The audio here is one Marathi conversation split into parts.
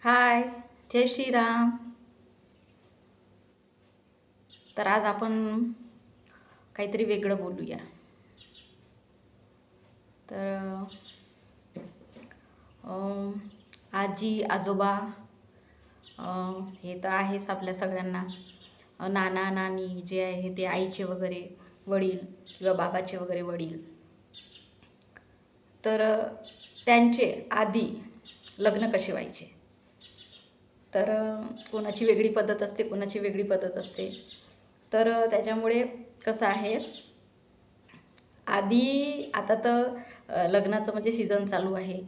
हाय, जय श्रीराम. तर आज आपण काहीतरी वेगळं बोलूया. तर आजी आजोबा हे तर आहेच आपल्या सगळ्यांना. नाना नानी जे आहे ते आईचे वगैरे वडील किंवा बाबाचे वगैरे वडील. तर त्यांचे आधी लग्न कसे व्हायचे. तर कोणाची वेगळी पद्धत असते, कोणाची वेगळी पद्धत असते. तर त्याच्यामुळे कसं आहे, आधी आता तर लग्नाचं म्हणजे सीझन चालू आहे.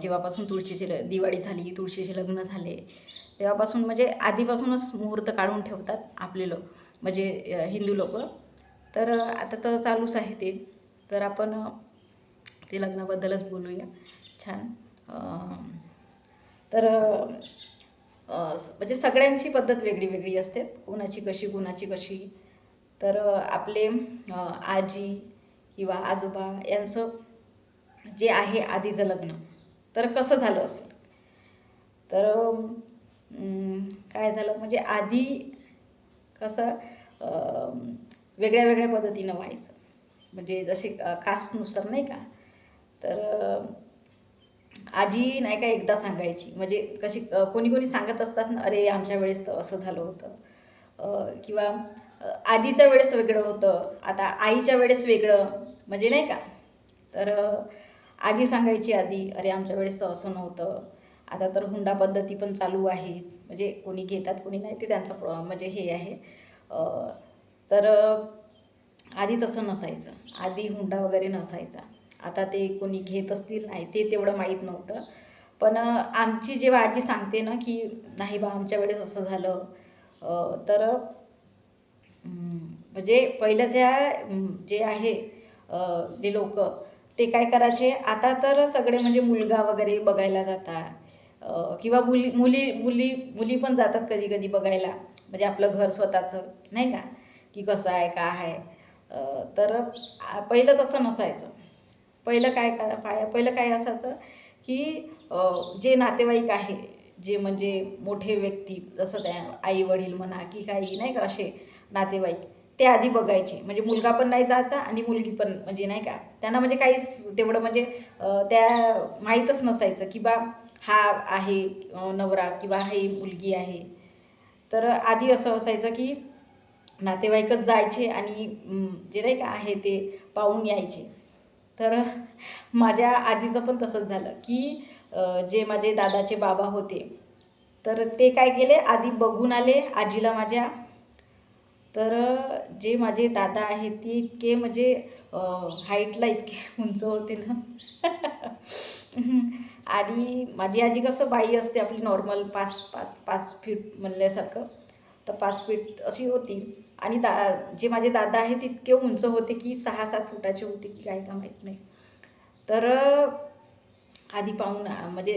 जेव्हापासून तुळशीची दिवाळी झाली, तुळशीचे लग्न झाले, तेव्हापासून म्हणजे आधीपासूनच मुहूर्त काढून ठेवतात आपले लोक, म्हणजे हिंदू लोक. तर आता तर चालूच आहे ते. तर आपण ते लग्नाबद्दलच बोलूया. छान. तर म्हणजे सगळ्यांची पद्धत वेगळी वेगळी असते, कोणाची कशी कोणाची कशी. तर आपले आजी किंवा आजोबा यांचं जे आहे आधीचं लग्न तर कसं झालं असेल. तर काय झालं म्हणजे आधी कसं वेगळ्या वेगळ्या पद्धतीनं व्हायचं, म्हणजे जसे कास्टनुसार नाही का. तर आजी नाही का एकदा सांगायची, म्हणजे कशी कोणी कोणी सांगत असतात ना, अरे आमच्या वेळेस तर असं झालं होतं, किंवा आजीच्या वेळेस वेगळं होतं, आता आईच्या वेळेस वेगळं, म्हणजे नाही का. तर आजी सांगायची आधी, अरे आमच्या वेळेस तर असं नव्हतं. आता तर हुंडा पद्धती पण चालू आहेत, म्हणजे कोणी घेतात कोणी नाही, ते त्यांचं म्हणजे हे आहे. तर आधी तसं नसायचं, आधी हुंडा वगैरे नसायचा. आता ते कोणी घेत असतील नाही ते तेवढं माहीत नव्हतं. पण आमची जेव्हा आजी सांगते ना की नाही बा आमच्या वेळेस असं झालं, तर म्हणजे पहिल्याच्या जे आहे जे लोक ते काय करायचे, आता तर सगळे म्हणजे मुलगा वगैरे बघायला जातात, किंवा मुली मुली मुली मुली पण जातात कधी कधी बघायला, म्हणजे आपलं घर स्वतःचं नाही का, की कसं आहे काय आहे. तर पहिलं तसं नसायचं. पहिलं काय असायचं की जे नातेवाईक आहे, जे म्हणजे मोठे व्यक्ती, जसं त्या आई वडील म्हणा की काही नाही का असे नातेवाईक, ते आधी बघायचे. म्हणजे मुलगा पण नाही जायचा आणि मुलगी पण, म्हणजे नाही का त्यांना म्हणजे काहीच तेवढं म्हणजे त्या माहीतच नसायचं की बा हा आहे नवरा किंवा ही मुलगी आहे. तर आधी असं असायचं की नातेवाईकच जायचे आणि जे नाही का आहे ते पाहून यायचे. तर माझ्या आजीचं पण तसंच झालं की जे माझे दादाचे बाबा होते, तर ते काय केले, आधी बघून आले आजीला माझ्या. तर जे माझे दादा आहेत ते इतके म्हणजे हाईटला इतके उंच होते ना. आणि माझी आजी कसं बाई असते आपली नॉर्मल 5 फीट म्हणल्यासारखं, तर 5 फीट अशी होती. आणि जे माझे दादा आहेत इतके उंच होते की 6-7 फुटाचे होते की काय का माहीत नाही. तर आधी पाहून म्हणजे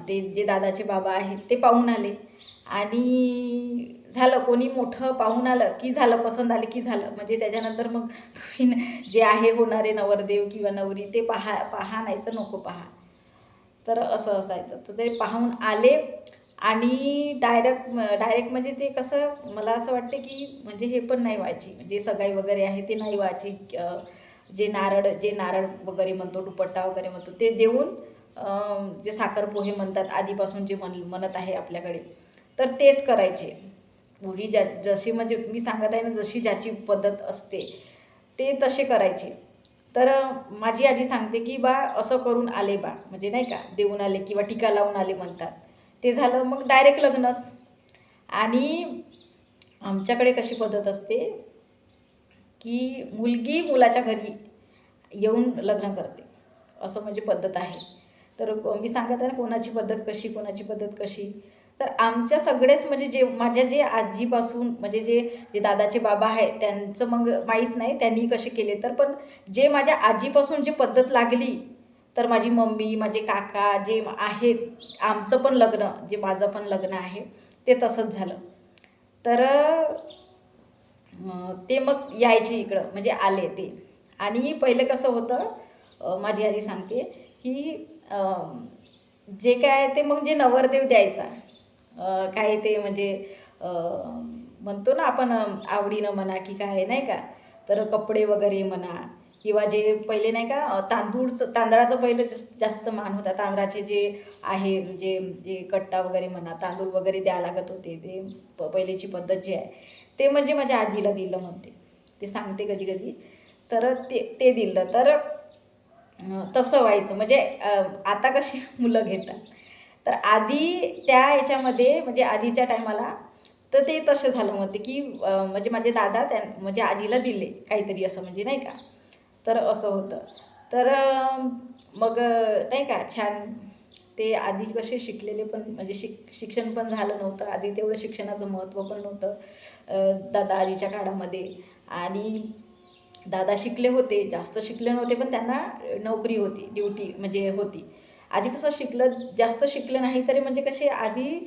ते जे दादाचे बाबा आहेत ते पाहून आले, आणि झालं कोणी मोठं पाहून आलं की झालं, पसंत आले की झालं, म्हणजे त्याच्यानंतर मग तुम्ही जे आहे होणारे नवरदेव किंवा नवरी ते पहा पहा नाही तर नको पहा. तर असं असायचं. तर ते पाहून आले आणि डायरेक्ट म्हणजे ते कसं मला असं वाटते की म्हणजे हे पण नाही व्हायची, म्हणजे सगाई वगैरे आहे ते नाही व्हायची. जे नारळ वगैरे म्हणतो, दुपट्टा वगैरे म्हणतो, ते देऊन जे साखरपोहे म्हणतात आधीपासून जे म्हणत आहे आपल्याकडे, तर तेच करायचे. मुली जशी म्हणजे मी सांगत आहे ना, जशी ज्याची पद्धत असते ते तसे करायचे. तर माझी आजी सांगते की बा असं करून आले बा, म्हणजे नाही का देऊन आले किंवा टीका लावून आले म्हणतात, ते झालं मग डायरेक्ट लग्नच. आणि आमच्याकडे कशी पद्धत असते की मुलगी मुलाच्या घरी येऊन लग्न करते, असं म्हणजे पद्धत आहे. तर मी सांगत आहे ना कोणाची पद्धत कशी कोणाची पद्धत कशी. तर आमच्या सगळेच म्हणजे जे माझ्या जे आजीपासून म्हणजे जे जे दादाचे बाबा आहेत त्यांचं मग माहीत नाही त्यांनी कसे केले, तर पण जे माझ्या आजीपासून जी पद्धत लागली, तर माझी मम्मी माझे काका जे आहेत आमचं पण लग्न, जे माझं पण लग्न आहे ते तसंच झालं. तर ते मग यायचे इकडं, म्हणजे आले ते. आणि पहिलं कसं होतं, माझी आजी सांगते की जे काय आहे ते मग जे नवरदेव द्यायचा, काय ते म्हणजे अ, म्हणतो ना आपण आवडीनं म्हणा की काय नाही का, तर कपडे वगैरे म्हणा किंवा जे पहिले नाही का तांदळाचं पहिलं जास्त मान होता. तांदळाचे जे आहे म्हणजे जे कट्टा वगैरे म्हणा, तांदूळ वगैरे द्यावं लागत होते, ते पहिलीची पद्धत जी आहे ते म्हणजे माझ्या आजीला दिलं म्हणते, ते सांगते कधी कधी. तर ते ते दिलं तर तसं व्हायचं म्हणजे आता कशी मुलं घेतात. तर आधी त्या याच्यामध्ये म्हणजे आधीच्या टायमाला तर ते तसं झालं म्हणते की म्हणजे माझे दादा म्हणजे आजीला दिले काहीतरी असं म्हणजे नाही का. तर असं होतं. तर मग नाही का छान. ते आधी कसे शिकलेले पण म्हणजे शिक्षण पण झालं नव्हतं आधी, तेवढं शिक्षणाचं महत्त्व पण नव्हतं दादा आजीच्या काळामध्ये. आणि दादा शिकले होते, जास्त शिकले नव्हते, पण त्यांना नोकरी होती, ड्युटी म्हणजे होती. आधी कसं जास्त शिकलं नाही तरी म्हणजे कसे आधी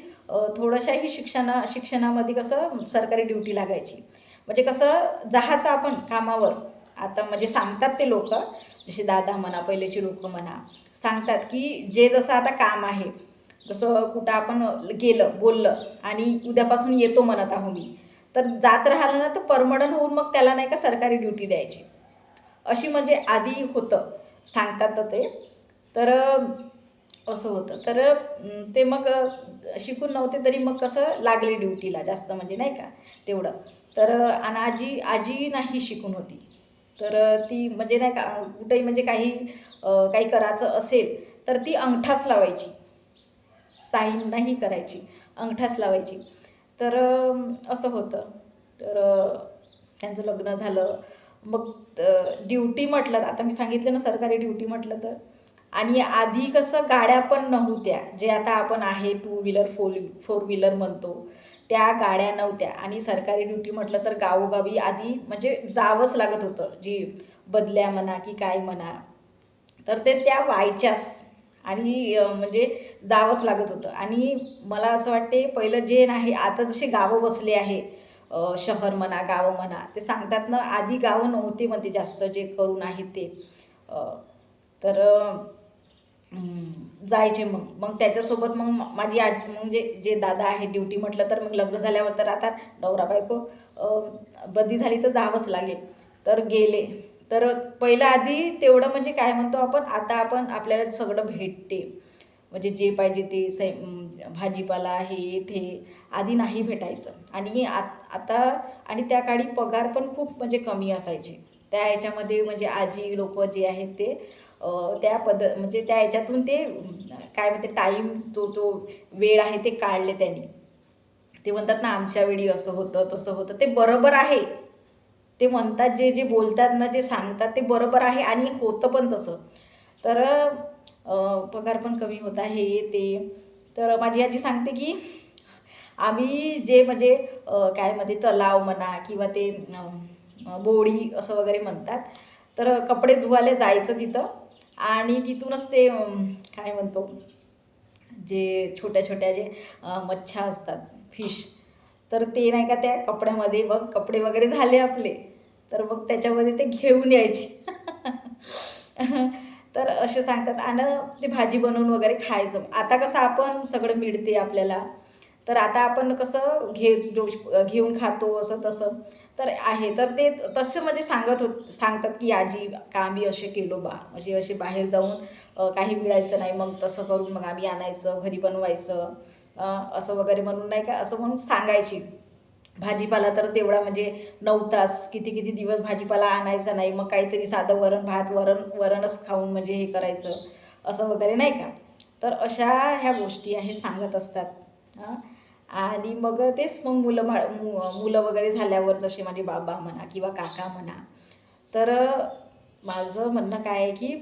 थोड्याशाही शिक्षणामध्ये कसं सरकारी ड्युटी लागायची. म्हणजे कसं जायचं आपण कामावर. आता म्हणजे सांगतात ते लोकं, जसे दादा म्हणा, पहिलेचे लोकं म्हणा, सांगतात की जे जसं आता काम आहे, जसं कुठं आपण गेलं, बोललं आणि उद्यापासून येतो म्हणत आहो मी, तर जात राहिलं ना तर परमनंट होऊन मग त्याला नाही का सरकारी ड्युटी द्यायची. अशी म्हणजे आधी होतं, सांगतात तर ते. तर असं होतं. तर ते मग शिकून नव्हते तरी मग कसं लागले ड्युटीला जास्त म्हणजे नाही का तेवढं. तर आणि आजी आजी नाही शिकून होती. तर ती म्हणजे नाही का कुठेही म्हणजे काही करायचं असेल तर ती अंगठाच लावायची. साईन नाही करायची, अंगठाच लावायची. तर असं होतं. तर त्यांचं लग्न झालं. मग ड्युटी म्हटलं, आता मी सांगितलं ना सरकारी ड्युटी म्हटलं तर. आणि आधी कसं गाड्या पण नव्हत्या, जे आता आपण आहे टू व्हीलर, फोर व्हीलर म्हणतो, त्या गाड्या नव्हत्या. आणि सरकारी ड्युटी म्हटलं तर गावोगावी आधी म्हणजे जावंच लागत होतं, जी बदल्या म्हणा की काय म्हणा, तर ते त्या व्हायच्याच. आणि म्हणजे जावंच लागत होतं. आणि मला असं वाटते पहिलं जे नाही, आता जसे गावं बसले आहे, शहर म्हणा गावं म्हणा, ते सांगतात ना आधी गावं नव्हती म्हणते जास्त जे करून आहेत ते. अ, तर जायचे मग मग त्याच्यासोबत मग माझी आजी म्हणजे जे दादा आहे ड्युटी म्हटलं तर मग लग्न झाल्यावर तर आता नवरा बायको बदली झाली तर जावंच लागेल. तर गेले. तर पहिलं आधी तेवढं म्हणजे काय म्हणतो आपण, आता आपण आपल्याला सगळं भेटते. म्हणजे जे पाहिजे ते भाजीपाला हे ते आधी नाही भेटायचं. आणि आता आणि त्या काळी पगार पण खूप म्हणजे कमी असायचे. त्या ह्याच्यामध्ये म्हणजे आजी लोकं जे आहेत ते त्या म्हणजे त्या ह्याच्यातून ते काय म्हणते टाईम तो वेळ आहे ते काढले त्यांनी. ते म्हणतात ना आमच्या वेळी असं होतं, तसं होतं. ते बरोबर आहे. ते म्हणतात जे बोलतात ना, जे सांगतात ते बरोबर आहे आणि होतं पण तसं. तर पगार पण कमी होता हे ते. तर माझी आजी सांगते की आम्ही जे म्हणजे काय म्हणते तलाव म्हणा किंवा ते बोळी असं वगैरे म्हणतात. तर कपडे धुवायला जायचं तिथं आणि तिथूनच ते काय म्हणतो, जे छोट्या-छोट्या जे मच्छ्या असतात, फिश, तर ते नाही का त्या कपड्यामध्ये मग कपडे वगैरे झाले आपले, तर मग त्याच्यामध्ये ते घेऊन यायची. तर असे सांगतात आणि ते भाजी बनवून वगैरे खायचं. आता कसं आपण सगळं मिळते आपल्याला, तर आता आपण कसं घेऊन खातो असं तसं. तर आहे. तर ते तसं म्हणजे सांगतात की आजी का आम्ही असे केलो बा, असे बाहेर जाऊन काही मिळायचं नाही, मग तसं करून मग आम्ही आणायचं, घरी बनवायचं, असं वगैरे म्हणून नाही का, असं म्हणून सांगायची. भाजीपाला तर तेवढा म्हणजे 9 तास किती किती दिवस भाजीपाला आणायचा नाही. मग काहीतरी साधं वरण भात, वरणच खाऊन म्हणजे हे करायचं, असं वगैरे नाही का. तर अशा ह्या गोष्टी आहे सांगत असतात. हां. आणि मग तेच मग मुलं वगैरे झाल्यावर जसे माझे बाबा म्हणा किंवा काका म्हणा, तर माझं म्हणणं काय आहे की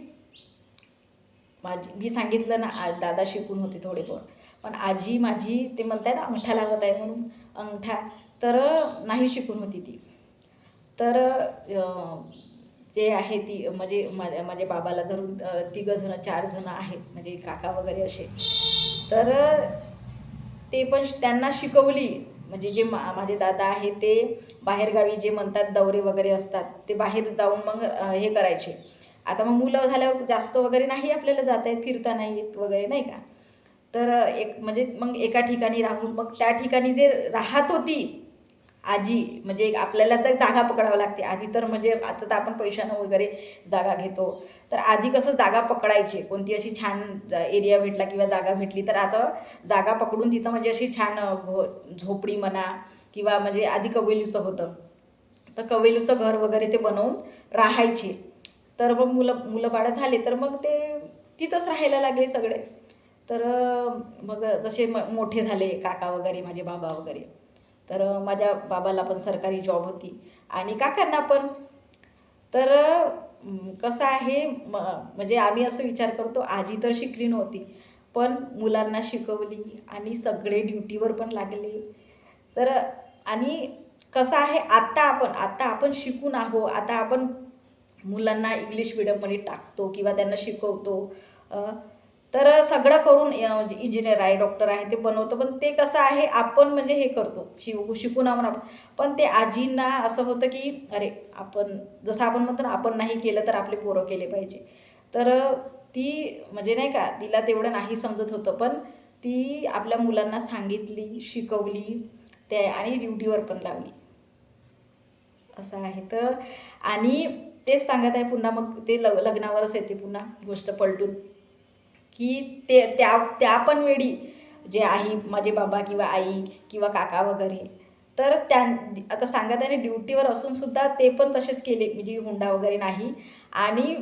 मी सांगितलं ना दादा शिकून होते थोडेफार. पण आजी माझी ते म्हणताय ना अंगठा लावत आहे म्हणून, अंगठा, तर नाही शिकून होती ती. तर जे आहे ती म्हणजे माझ्या बाबाला धरून तिघंजणं 4 जणं आहेत म्हणजे काका वगैरे असे. तर ते पण त्यांना शिकवली. म्हणजे जे माझे दादा आहेत ते बाहेरगावी जे म्हणतात दौरे वगैरे असतात, ते बाहेर जाऊन मग हे करायचे. आता मग मुलं झाल्यावर जास्त वगैरे नाही आपल्याला जाता येत, फिरता नाही येत वगैरे नाही का. तर एक म्हणजे मग एका ठिकाणी राहून मग त्या ठिकाणी जे राहत होती आजी, म्हणजे एक आपल्याला तर जागा पकडावं लागते आधी. तर म्हणजे आता तर आपण पैशानं वगैरे जागा घेतो, तर आधी कसं जागा पकडायची, कोणती अशी छान एरिया भेटला किंवा जागा भेटली तर आता जागा पकडून तिथं म्हणजे अशी छान झोपडी म्हणा किंवा म्हणजे आधी कवेलूचं होतं, तर कवेलूचं घर वगैरे ते बनवून राहायचे. तर मग मुलं मुलं बाळं झाले तर मग ते तिथंच राहायला लागले सगळे. तर मग जसे मोठे झाले काका वगैरे, माझे बाबा वगैरे, तर माझ्या बाबाला पण सरकारी जॉब होती आणि काकांना पण. तर कसं आहे म्हणजे आम्ही असं विचार करतो, आजी तर शिकली नव्हती पण मुलांना शिकवली आणि सगळे ड्युटीवर पण लागले. तर आणि कसं आहे, आता आपण शिकून आहो, आता आपण मुलांना इंग्लिश मिडियममध्ये टाकतो किंवा त्यांना शिकवतो. अ, तर सगळं करून म्हणजे इंजिनियर आहे, डॉक्टर आहे, ते बनवतो. पण ते कसं आहे, आपण म्हणजे हे करतो, शिकून आपण. पण ते आजींना असं होतं की अरे, आपण जसं आपण म्हणतो ना, आपण नाही केलं तर आपले पोरं केले पाहिजे. तर ती म्हणजे नाही का, तिला तेवढं नाही समजत होतं पण ती आपल्या मुलांना सांगितली, शिकवली ते आणि ड्युटीवर पण लावली. असं आहे. तर आणि तेच सांगत आहे पुन्हा, मग ते लग्नावरच येते पुन्हा गोष्ट पलटून, की ते त्या त्या पण वेळी जे आई, माझे बाबा किंवा आई किंवा काका वगैरे, तर आता सांगत आहे ड्युटीवर असूनसुद्धा ते पण तसेच केले, म्हणजे हुंडा वगैरे नाही. आणि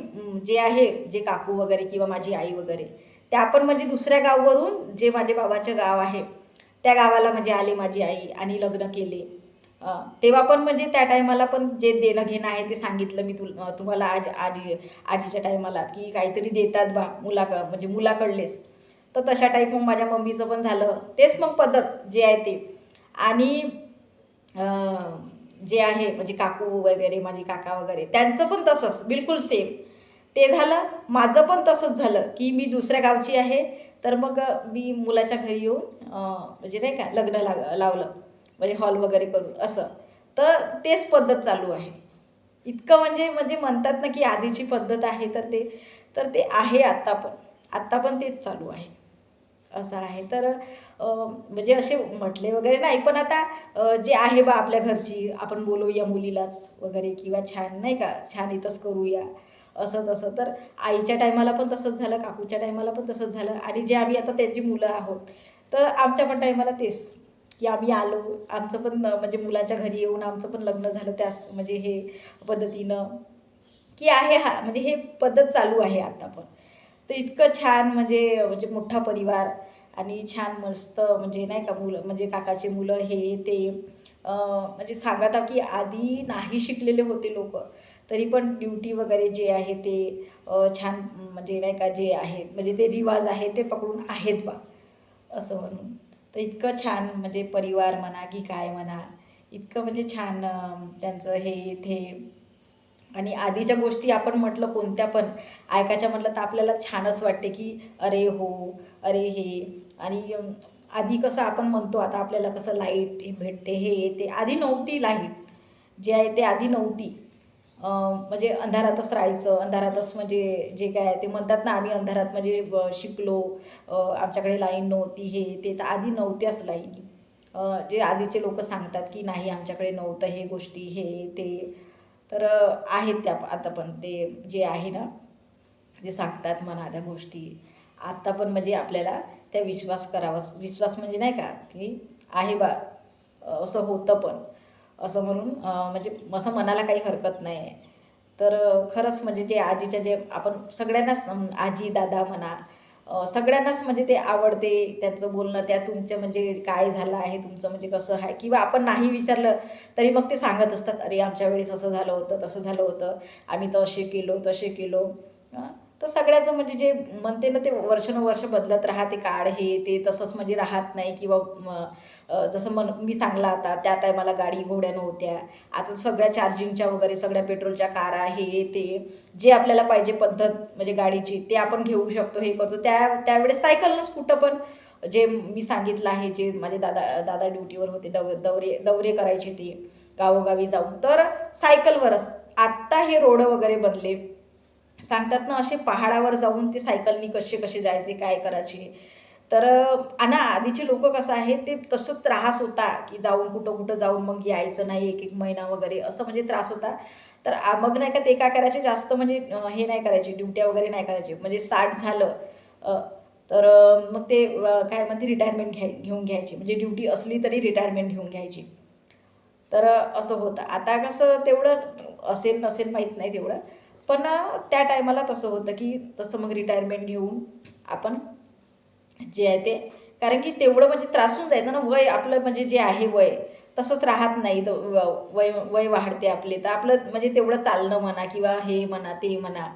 जे आहे, जे काकू वगैरे किंवा माझी आई वगैरे, त्या पण म्हणजे दुसऱ्या गावावरून, जे माझे बाबाचं गाव आहे त्या गावाला म्हणजे आले माझी आई आणि लग्न केले. तेव्हा पण म्हणजे त्या टायमाला पण जे देणं घेणं आहे ते सांगितलं मी तुम्हाला आजीच्या टायमाला, की काहीतरी देतात बा म्हणजे मुलाकडलेच. तर तशा टाईप मग माझ्या मम्मीचं पण झालं तेच, मग पद्धत जे आहे ते. आणि जे आहे म्हणजे काकू वगैरे, माझी काका वगैरे, त्यांचं पण तसंच बिलकुल सेम ते झालं. माझं पण तसंच झालं की मी दुसऱ्या गावची आहे, तर मग मी मुलाच्या घरी येऊन म्हणजे नाही का लग्न लावलं, म्हणजे हॉल वगैरे करून असं. तर तेच पद्धत चालू आहे. इतकं म्हणजे म्हणजे म्हणतात ना की आधीची पद्धत आहे, तर ते आहे आत्ता पण तेच चालू आहे. असं आहे. तर म्हणजे असे म्हटले वगैरे नाही, पण आता जे आहे बा आपल्या घरची, आपण बोलवूया मुलीलाच वगैरे किंवा छान नाही का, छान इथंच करूया असं तसं. तर आईच्या टायमाला पण तसंच झालं, काकूच्या टायमाला पण तसंच झालं आणि जे आम्ही आता त्यांची मुलं आहोत, तर आमच्या पण टायमाला तेच, की आम्ही आलो, आमचं पण म्हणजे मुलाच्या घरी येऊन आमचं पण लग्न झालं त्याच म्हणजे हे पद्धतीनं, की आहे हा म्हणजे हे पद्धत चालू आहे आता पण. तर इतकं छान म्हणजे म्हणजे मोठा परिवार आणि छान मस्त म्हणजे नाही का, मुलं म्हणजे काकाचे मुलं हे ते म्हणजे सांगत आहो की आधी नाही शिकलेले होते लोक, तरी पण ड्युटी वगैरे जे आहे ते छान म्हणजे नाही का, जे आहे म्हणजे ते रिवाज आहे ते पकडून आहेत बा, असं म्हणून. तर इतकं छान म्हणजे परिवार म्हणा की काय म्हणा, इतकं म्हणजे छान त्यांचं हे ते. आणि आधीच्या गोष्टी आपण म्हटलं कोणत्या पण ऐकायच्या म्हटलं तर आपल्याला छानच वाटते, की अरे हो, अरे हे. आणि आधी कसं आपण म्हणतो, आता आपल्याला कसं लाईट हे भेटते, हे येते, आधी नव्हती लाईट, जे आहे ते आधी नव्हती. म्हणजे अंधारातच राहायचं, अंधारातच म्हणजे जे काय ते म्हणतात ना, आम्ही अंधारात म्हणजे शिकलो, आमच्याकडे लाईन नव्हती, हे ते, तर आधी नव्हत्याच लाईनी. जे आधीचे लोक सांगतात की नाही आमच्याकडे नव्हतं हे गोष्टी हे ते. तर आहेत त्या आता पण ते जे आहे ना, जे सांगतात म्हणा त्या गोष्टी, आत्ता पण म्हणजे आपल्याला त्या विश्वास म्हणजे नाही का, की आहे बा, असं होतं पण, असं म्हणून म्हणजे असं मनाला काही हरकत नाही आहे. तर खरंच म्हणजे जे आजीच्या जे आपण सगळ्यांनाच आजी दादा म्हणा, सगळ्यांनाच म्हणजे ते आवडते त्यांचं बोलणं, त्या तुमचं म्हणजे काय झालं आहे तुमचं, म्हणजे कसं आहे, किंवा आपण नाही विचारलं तरी मग ते सांगत असतात, अरे आमच्या वेळेस असं झालं होतं, तसं झालं होतं, आम्ही तर असे केलो तसे केलो. तर सगळ्याचं म्हणजे जे म्हणते ना, ते वर्षानुवर्ष बदलत राहते काळ हे ते, तसंच म्हणजे राहत नाही. किंवा जसं मी सांगला आता त्या टायमाला गाडी घोड्या नव्हत्या, आता सगळ्या चार्जिंगच्या वगैरे सगळ्या पेट्रोलच्या कारा हे ते, जे आपल्याला पाहिजे पद्धत म्हणजे गाडीची ते आपण घेऊ शकतो, हे करतो. त्यावेळेस सायकलनंच कुठं पण, जे मी सांगितलं आहे, जे माझे दादा दादा ड्युटीवर होते, दौरे करायचे ते गावोगावी जाऊन, तर सायकलवरच. आत्ता हे रोड वगैरे बनले, सांगतात ना, असे पहाडावर जाऊन ते सायकलनी कसे कसे जायचे, काय करायचे. तर आणि आधीचे लोक कसं आहे ते तसं त्रास होता की जाऊन कुठं कुठं जाऊन मग यायचं नाही 1-1 महिना वगैरे असं म्हणजे त्रास होता. तर मग नाही का ते काय करायचे जास्त म्हणजे हे नाही करायचे ड्युट्या वगैरे नाही करायचे. म्हणजे 60 झालं अ, तर मग ते काय म्हणते रिटायरमेंट घेऊन घ्यायची. म्हणजे ड्युटी असली तरी रिटायरमेंट घेऊन घ्यायची. तर असं होतं. आता कसं तेवढं असेल नसेल माहीत नाही तेवढं. पण त्या टायमाला तसं होतं की तसं मग रिटायरमेंट घेऊन आपण जे आहे ते कारण की तेवढं म्हणजे त्रासून जायचं ना वय आपलं म्हणजे जे आहे वय तसंच राहत नाही तर वय वय वाढते आपले तर आपलं म्हणजे तेवढं चालणं म्हणा किंवा हे म्हणा ते म्हणा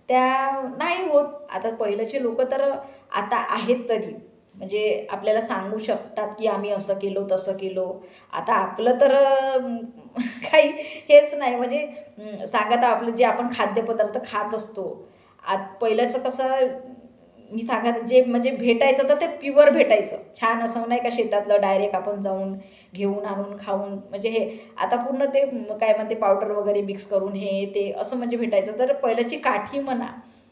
त्या नाही होत. आता पहिल्याचे लोक तर आता आहेत तरी म्हणजे आपल्याला सांगू शकतात की आम्ही असं केलो तसं केलो. आता आपलं तर काही हेच नाही म्हणजे सांगत आपलं जे आपण खाद्यपदार्थ खात असतो पहिल्याचं कसं मी सांगत जे म्हणजे भेटायचं तर ते प्युअर भेटायचं. छान असं नाही का शेतातलं डायरेक्ट आपण जाऊन घेऊन आणून खाऊन म्हणजे हे आता पूर्ण ते काय म्हणते पावडर वगैरे मिक्स करून हे ते असं म्हणजे भेटायचं. तर पहिल्याची काठी म्हणा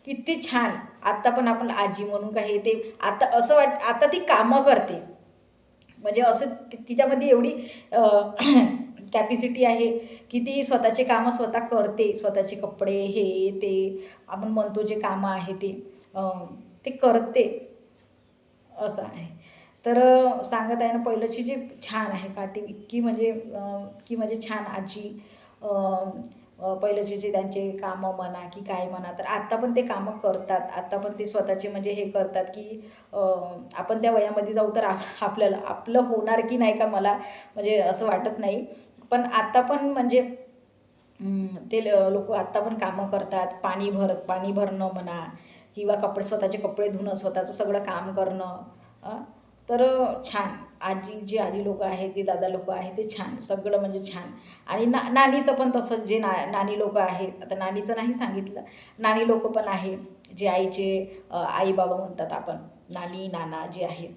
किती छान. आत्ता पण आपण आजी म्हणून का हे ते आता असं आता ती कामं करते. म्हणजे असं तिच्यामध्ये एवढी कॅपॅसिटी आहे की ती स्वतःचे कामं स्वतः करते. स्वतःचे कपडे हे ते आपण म्हणतो जे कामं आहे ते ते करते असं आहे. तर सांगत आहे ना पहिल्याची जी छान आहे काठी इतकी म्हणजे छान आजी अ, पहिल्याचे जे त्यांचे कामं म्हणा की काय म्हणा तर आत्ता पण ते कामं करतात. आत्ता पण ते स्वतःचे म्हणजे हे करतात की आपण त्या वयामध्ये जाऊ तर आपल्याला आपलं होणार की नाही का मला म्हणजे असं वाटत नाही. पण आत्ता पण म्हणजे ते लोकं आत्ता पण कामं करतात. पाणी भरणं म्हणा किंवा स्वतःचे कपडे धुणं, स्वतःचं सगळं काम करणं. तर छान. आजी लोकं आहेत, ते दादा लोकं आहेत, ते छान. सगळं म्हणजे छान. आणि नानीचं पण तसंच जे नानी लोकं आहेत, आता नानीचं नाही सांगितलं. नानी लोकं पण आहे, जे आईचे आई-बाबा म्हणतात आपण. नानी, नाना जे आहेत.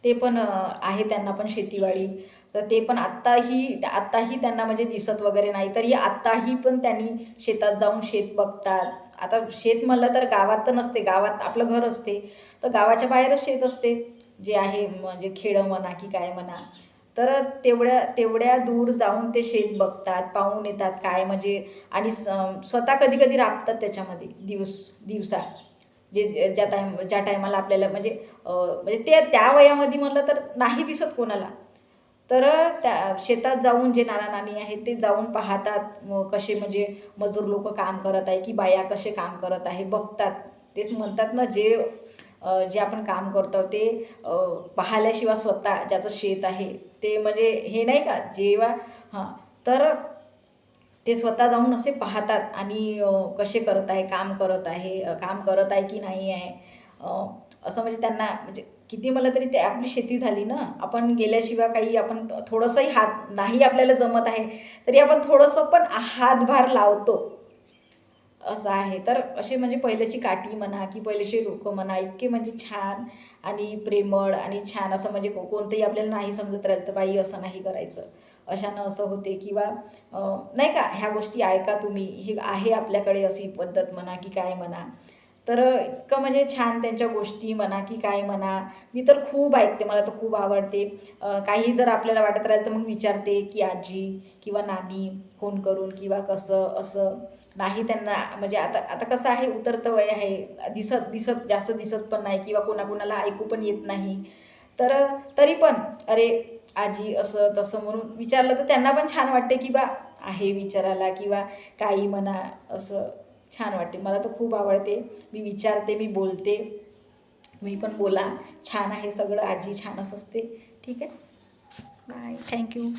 ते पण आहे त्यांना पण शेतीवाडी. तर ते पण आत्ताही त्यांना म्हणजे दिसत वगैरे नाही. तरी आत्ताही पण त्यांनी शेतात जाऊन शेत बघतात. आता शेत म्हणलं तर गावात तर नसते. गावात आपलं घर असते. तर गावाच्या बाहेरच शेत असते. जे आहे म्हणजे खेडं म्हणा की काय म्हणा. तर तेवढ्या तेवढ्या दूर जाऊन ते शेत बघतात, पाहून येतात काय म्हणजे आणि स्वतः कधी-कधी राबतात त्याच्यामध्ये दिवसा. ज्या टायमाला आपल्याला म्हणजे ते त्या वयामध्ये म्हटलं तर नाही दिसत कोणाला. तर त्या शेतात जाऊन जे नाना-नानी आहेत ते जाऊन पाहतात कसे म्हणजे मजूर लोकं काम करत आहे की बाया कसे काम करत आहे बघतात. तेच म्हणतात ना जे आपण काम करतो ते पाहिल्याशिवाय स्वतः ज्याचं शेत आहे ते म्हणजे हे नाही का जेव्हा हां, तर ते स्वतः जाऊन असे पाहतात आणि कसे करत आहे, काम करत आहे की नाही आहे. असं म्हणजे त्यांना म्हणजे किती म्हणलं तरी ते आपली शेती झाली ना. आपण गेल्याशिवाय काही आपण थोडंसंही हात नाही आपल्याला जमत आहे, तरी आपण थोडंसं पण हातभार लावतो. असं आहे. तर असे म्हणजे पहिल्याची काठी म्हणा की पहिलेचे लोकं म्हणा इतके म्हणजे छान आणि प्रेमळ आणि छान असं म्हणजे कोणतंही आपल्याला नाही समजत राहिलं तर बाई असं नाही करायचं. अशानं असं होते किंवा नाही का ह्या गोष्टी ऐका तुम्ही. हे आहे आपल्याकडे अशी पद्धत म्हणा की काय म्हणा. तर इतकं म्हणजे छान त्यांच्या गोष्टी म्हणा की काय म्हणा. मी तर खूप ऐकते. मला तर खूप आवडते. काही जर आपल्याला वाटत राहिलं तर मग विचारते की आजी किंवा नानी फोन करून किंवा कसं असं. नाही त्यांना म्हणजे आता आता कसं आहे उतरतं वय आहे. जास्त दिसत पण नाही किंवा कोणाकोणाला ऐकू पण येत नाही. तर तरी पण अरे आजी असं तसं म्हणून विचारलं तर त्यांना पण छान वाटते की बा आहे विचारायला किंवा काही म्हणा असं छान वाटते. मला तर खूप आवडते. मी विचारते, मी बोलते. तुम्ही पण बोला. छान आहे सगळं. आजी छानच असते. ठीक आहे. बाय. Thank you.